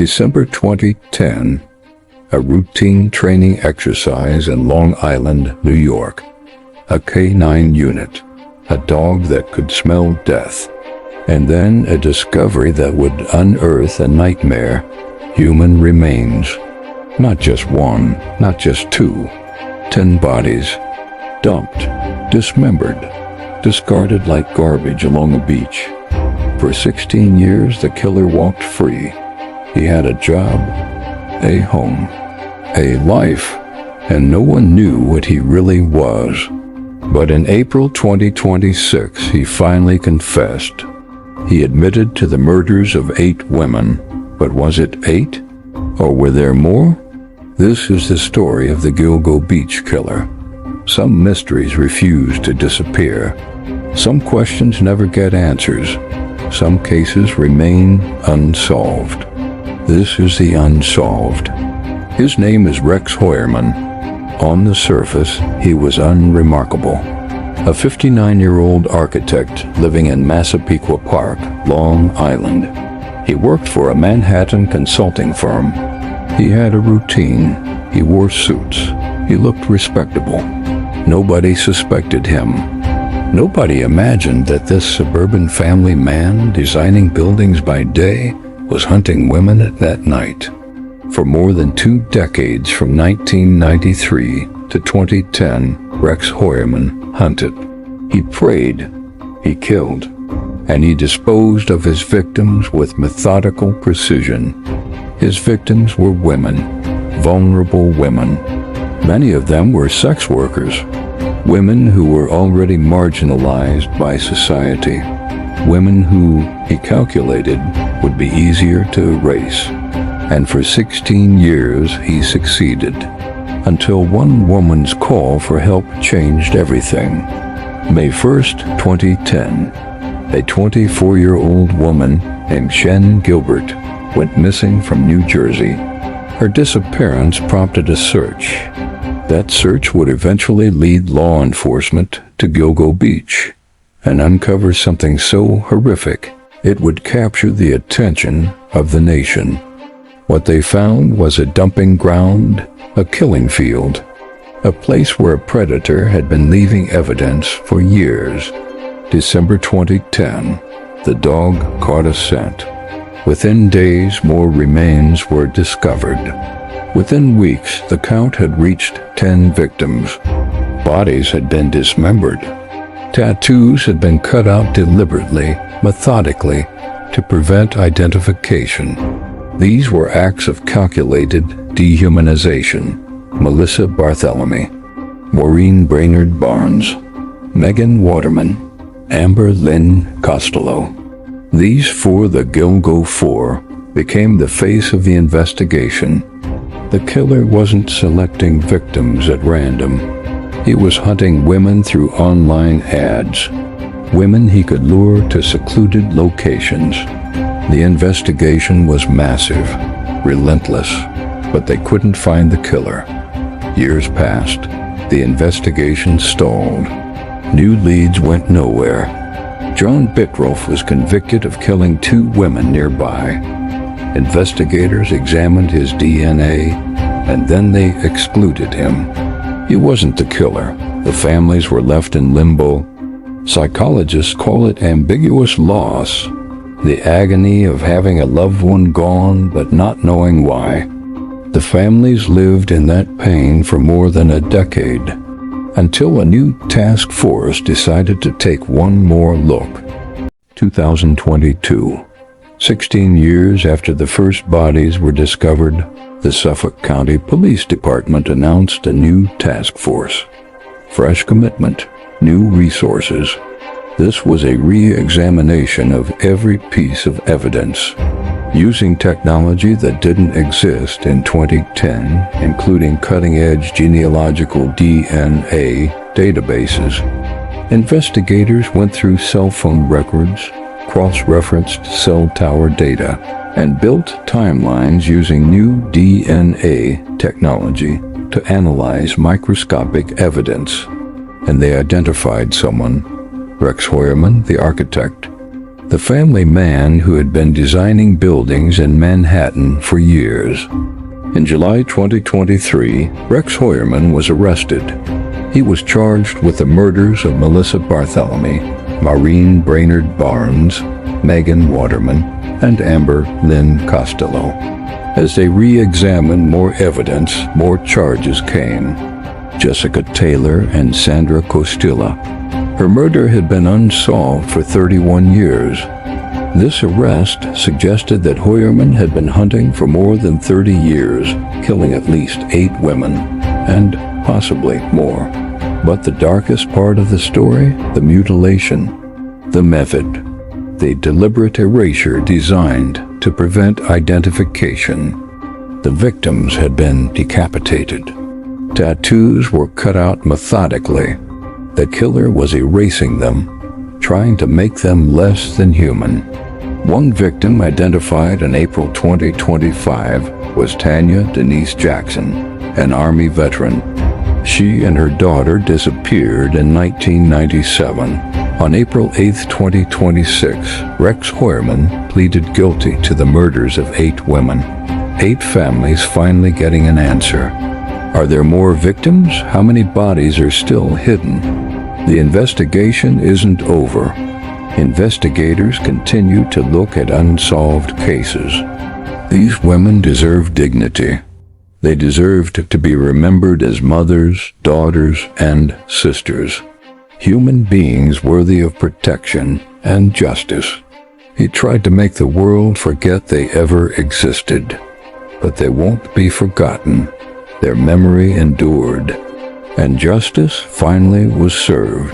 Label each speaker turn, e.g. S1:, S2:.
S1: December 2010, a routine training exercise in Long Island, New York. A canine unit, a dog that could smell death, and then a discovery that would unearth a nightmare: human remains. Not just one, not just two, 10 bodies, dumped, dismembered, discarded like garbage along a beach. For 16 years, the killer walked free. He had a job, a home, a life, and no one knew what he really was. But in April 2026, he finally confessed. He admitted to the murders of 8 women. But was it 8? Or were there more? This is the story of the Gilgo Beach killer. Some mysteries refuse to disappear. Some questions never get answers. Some cases remain unsolved. This is the Unsolved. His name is Rex Heuermann. On the surface, he was unremarkable. A 59-year-old architect living in Massapequa Park, Long Island. He worked for a Manhattan consulting firm. He had a routine. He wore suits. He looked respectable. Nobody suspected him. Nobody imagined that this suburban family man, designing buildings by day, was hunting women at night. For more than 2 decades, from 1993 to 2010, Rex Heuermann hunted. He preyed, he killed, and he disposed of his victims with methodical precision. His victims were women, vulnerable women. Many of them were sex workers, women who were already marginalized by society, women who, he calculated, would be easier to erase. And for 16 years he succeeded, until one woman's call for help changed everything. May 1st, 2010, a 24-year-old woman named Shen Gilbert went missing from New Jersey. Her disappearance prompted a search. That search would eventually lead law enforcement to Gilgo Beach and uncover something so horrific it would capture the attention of the nation. What they found was a dumping ground, a killing field, a place where a predator had been leaving evidence for years. December 2010, the dog caught a scent. Within days, more remains were discovered. Within weeks, the count had reached 10 victims. Bodies had been dismembered. Tattoos had been cut out deliberately, methodically, to prevent identification. These were acts of calculated dehumanization. Melissa Bartholomew, Maureen Brainard-Barnes, Megan Waterman, Amber Lynn Costello. These 4, the Gilgo 4, became the face of the investigation. The killer wasn't selecting victims at random. He was hunting women through online ads, women he could lure to secluded locations. The investigation was massive, relentless, but they couldn't find the killer. Years passed. The investigation stalled. New leads went nowhere. John Bittrolf was convicted of killing 2 women nearby. Investigators examined his DNA, and then they excluded him. He wasn't the killer. The families were left in limbo. Psychologists call it ambiguous loss, the agony of having a loved one gone but not knowing why. The families lived in that pain for more than a decade, until a new task force decided to take one more look. 2022. 16 years after the first bodies were discovered, the Suffolk County Police Department announced a new task force. Fresh commitment, new resources. This was a re-examination of every piece of evidence, using technology that didn't exist in 2010, including cutting-edge genealogical DNA databases. Investigators went through cell phone records, cross-referenced cell tower data, and built timelines using new DNA technology to analyze microscopic evidence. And they identified someone, Rex Heuermann, the architect, the family man who had been designing buildings in Manhattan for years. In July 2023, Rex Heuermann was arrested. He was charged with the murders of Melissa Bartholomew, Maureen Brainard-Barnes, Megan Waterman, and Amber Lynn Costello. As they re-examined more evidence, more charges came. Jessica Taylor and Sandra Costilla. Her murder had been unsolved for 31 years. This arrest suggested that Heuermann had been hunting for more than 30 years, killing at least 8 women, and possibly more. But the darkest part of the story, the mutilation, the method, the deliberate erasure designed to prevent identification. The victims had been decapitated. Tattoos were cut out methodically. The killer was erasing them, trying to make them less than human. One victim, identified in April 2025, was Tanya Denise Jackson, an Army veteran. She and her daughter disappeared in 1997. On April 8, 2026, Rex Heuermann pleaded guilty to the murders of 8 women. 8 families finally getting an answer. Are there more victims? How many bodies are still hidden? The investigation isn't over. Investigators continue to look at unsolved cases. These women deserve dignity. They deserved to be remembered as mothers, daughters, and sisters. Human beings worthy of protection and justice. He tried to make the world forget they ever existed. But they won't be forgotten. Their memory endured. And justice finally was served.